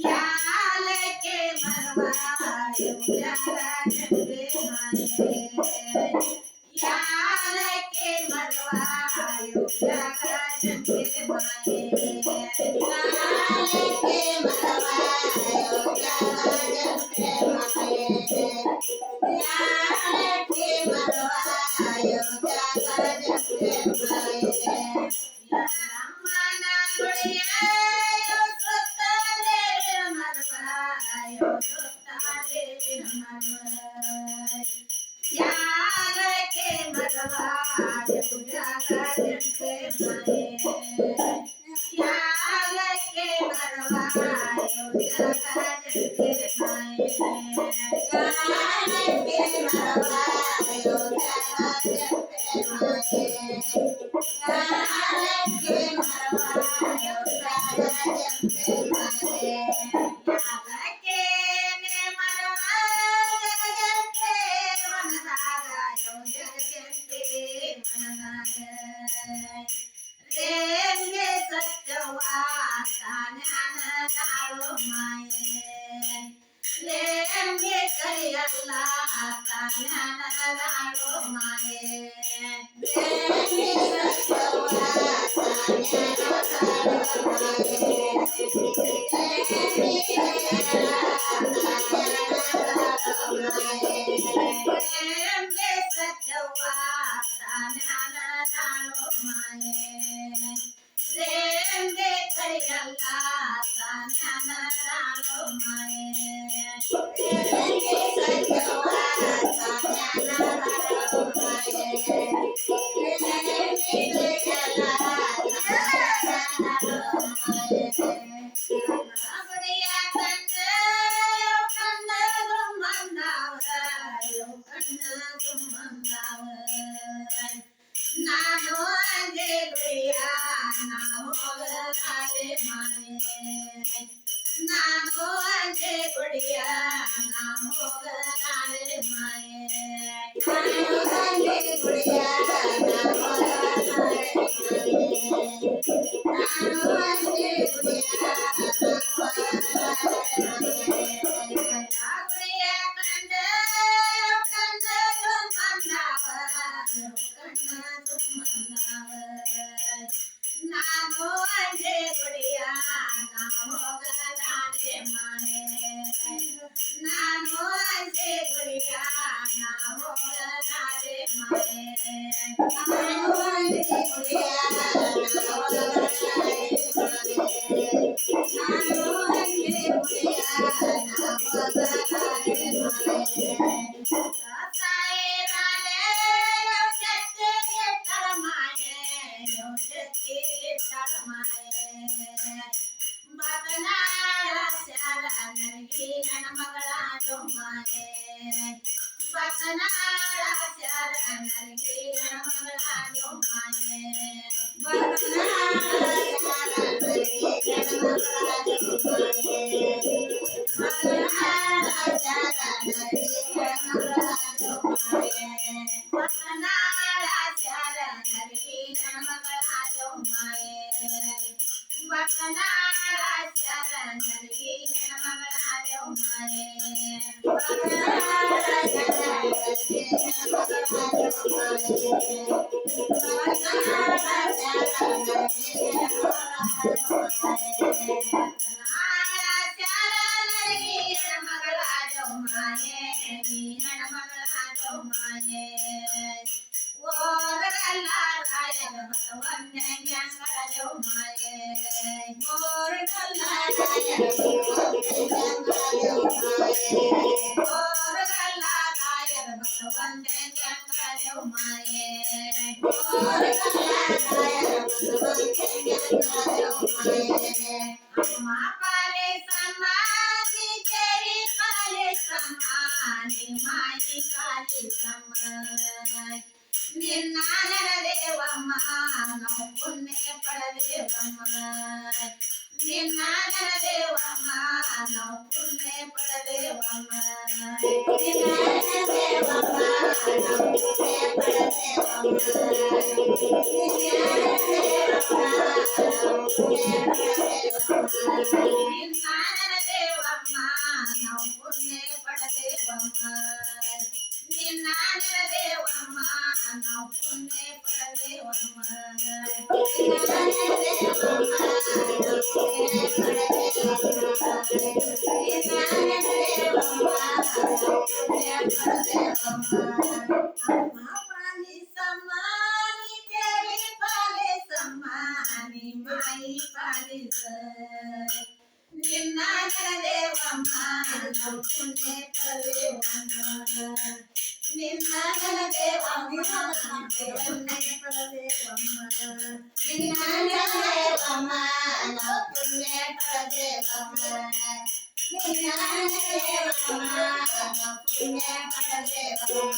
ಯಾಲಕ್ಕೆ ಮರವಾಯು ಜಗಕ್ಕೆ ಮಾಯೆ ಯಾಲಕ್ಕೆ ಮರವಾಯು ಜಗಕ್ಕೆ ಮಾಯೆ ಯಾಲಕ್ಕೆ ಮರವಾಯು ಜಗಕ್ಕೆ ಮಾಯೆ ಯಾಲಕ್ಕೆ ಮರವಾಯು ಜಗಕ್ಕೆ ಮಾಯೆ ಅಮ್ಮನ ಗುಡಿಯ ಯಾಲಕ್ಕೆ ಮರವಾಯು ಜಗಕ್ಕೆ ಮಾಯೆ ಯಾಲಕ್ಕೆ ಮರವಾಯು ಜಗಕ್ಕೆ ಮಾಯೆ ಯಾಲಕ್ಕೆ ಮರವಾಯು ಜಗಕ್ಕೆ ಮಾಯೆ ಯಾಲಕ್ಕೆ ಮರವಾಯು ಜಗಕ್ಕೆ ಮಾಯೆ ರೇಂಗೆ ಸತ್ಯವಾಸ ಜ್ಞಾನ ತಾಳು ಮಾಯೆ ರೇಂಗೆ ಕೈಯಲ್ಲ ಜ್ಞಾನ ತಾಳು ಮಾಯೆ ರೇಂಗೆ ಸತ್ಯವಾಸ ಜ್ಞಾನ ತಾಳು ಮಾಯೆ ರೇಂಗೆ ಸತ್ಯವಾಸ ಜ್ಞಾನ ತಾಳು ಮಾಯೆ ರೇಂಗೆ ಕೈಯಲ್ಲ ಜ್ಞಾನ ತಾಳು ಮಾಯೆ ರೇಂಗೆ ಸತ್ಯವಾಸ ಜ್ಞಾನ ತಾಳು ಮಾಯೆ ರೇಂಗೆ ಕೈಯಲ್ಲ ಜ್ಞಾನ ತಾಳು ಮಾಯೆ ಗುಡಿಯ ಕಣ್ಣ ಗುಮ್ಮಂದಾವ ಕಣ್ಣ ಗುಮ್ಮಂದಾವ ನಾನು ಅಂದೆ ಗುಡಿಯ ನಾವು ಹೋಗಲಾರೆ ಮಾಯೆ ನಾನು ಅಂದೆ ಗುಡಿಯ ನಾವು ಹೋಗಲಾರೆ ಮಾಯೆ ನಾನು ಅಂದೆ ಗುಡಿಯ ನಾವು ಹೋಗಲಾರೆ ಮಾಯೆ ನಾನು ಅಂದೆ ಗುಡಿಯ ಗುಡಿಯ ಕಂಡ ಕಂಡ ಗುಮ್ಮಂದಾವ ನಾನು ಅಂದೆ ಗುಡಿಯ ನಾವು ಹೋಗಲಾರೆ ಮಾಯೆ ನಾನು ಅಂದೆ ಗುಡಿಯ ನಾವು ಹೋಗಲಾರೆ ಮಾಯೆ ನಾನು ಅಂದೆ ಗುಡಿಯ ನಾವು ಹೋಗಲಾರೆ ಮಾಯೆ ನಾನು ಅಂದೆ ಗುಡಿಯ ನಾವು ಹೋಗಲಾರೆ ಮಾಯೆ ಬಕನಾಳ ಸ್ಯಾರ ನನಗೆ ನನ್ನ ಮಗಳಾರು ಮಾಯೆ ಬಕನಾಳ ಸ್ಯಾರ ನನಗೆ ನನ್ನ ಮಗಳಾರು ಮಾಯೆ ಬಕನಾಳ ಸ್ಯಾರ ನನಗೆ ನನ್ನ ಮಗಳಾರು ಮಾಯೆ ಬಕನಾಳ ಸ್ಯಾರ ನನಗೆ ನನ್ನ ಮಗಳಾರು ಮಾಯೆ ಬಕನಾಳ ಸ್ಯಾರ ನನಗೆ ನನ್ನ ಮಗಳಾರು ಮಾಯೆ ಬಕನಾಳ ಸ್ಯಾರ ನನಗೆ ನನ್ನ ಮಗಳಾರು ಮಾಯೆ ಬಕನಾಳ ಸ್ಯಾರ ನನಗೆ ನನ್ನ ಮಗಳಾರು ಮಾಯೆ ಬಕನಾಳ ಸ್ಯಾರ ನನಗೆ ನನ್ನ ಮಗಳಾರು ಮಾಯೆ ಬಕನಾಳ ಸ್ಯಾರ ನನಗೆ ನನ್ನ ಮಗಳಾರು ಮಾಯೆ ನನ್ನ ಮಗಳಾರು ಮಾಯೆ ಓರಗಲ್ಲ ರಾಯರ ಬಸವಣ್ಣಂಗಳರು ಮಾಯೆ ಓರಗಲ್ಲ ರಾಯರ ಬಸವಣ್ಣಂಗಳರು ಮಾಯೆ ಓರಗಲ್ಲ ರಾಯರ ಬಸವಣ್ಣಂಗಳರು ಮಾಯೆ ಓರಗಲ್ಲ ರಾಯರ ಬಸವಣ್ಣಂಗಳರು ಮಾಯೆ ಅಮ್ಮ ಪಾಲೆ ಸಮಾನಿ ತೆರಿ ಪಾಲೆ ಸಮಾನಿ ಮಾಯಿ ಕಾಲಿ ಸಮಾನಿ ನಿನ್ನ ನೆನದೇವಮ್ಮ ನಾವು ಪುಣ್ಯ ಪಡೆದೇವಮ್ಮ ನಿನ್ನ ನೆನದೇವಮ್ಮ ನಾವು ಪುಣ್ಯ ಪಡೆದೇವಮ್ಮ ನಿನ್ನ ನೆನದೇವಮ್ಮ ನಾವು ಪುಣ್ಯ ಪಡೆದೇವಮ್ಮ ನಿನ್ನ ನೆನದೇವಮ್ಮ ನಾವು ಪುಣ್ಯ ಪಡೆದೇವಮ್ಮ ನಿನ್ನ ನೆನದೇವಮ್ಮ ನಾವು ಪುಣ್ಯ ಪಡೆದೇವಮ್ಮ ನಿನ್ನ ನೆನದೇವಮ್ಮ ನಾವು ಪುಣ್ಯ ಪಡೆದೇವಮ್ಮ ನಿನ್ನ ನೆನದೇವಮ್ಮ ನಾವು ಪುಣ್ಯ ಪಡೆದೇವಮ್ಮ ನಿನ್ನ ನೆನದೇವಮ್ಮ ನಾವು ಪುಣ್ಯ ಪಡೆದೇವಮ್ಮ ಅಮ್ಮ ಪಾಲಿಸಮ್ಮ ನೀ ದೇವಿ ಪಾಲಿಸಮ್ಮ ನೀ ಮಾಯಿ ಪಾಲಿಸ ನಿನ್ನ ನೆನದೇವಮ್ಮ ನಾವು ಪುಣ್ಯ ಪಡೆದೇವಮ್ಮ ನಿನ್ನ ನೆನದೇವಮ್ಮ ಪುಣ್ಯ ಪಡೆದೇವಮ್ಮ ನಿನ್ನ ನೆನದೇವಮ್ಮ ನಾವು ಪುಣ್ಯ ಪಡೆದೇವಮ್ಮ ನಿನ್ನ ನೆನದೇವಮ್ಮ ನಾವು ಪುಣ್ಯ ಪಡೆದೇವಮ್ಮ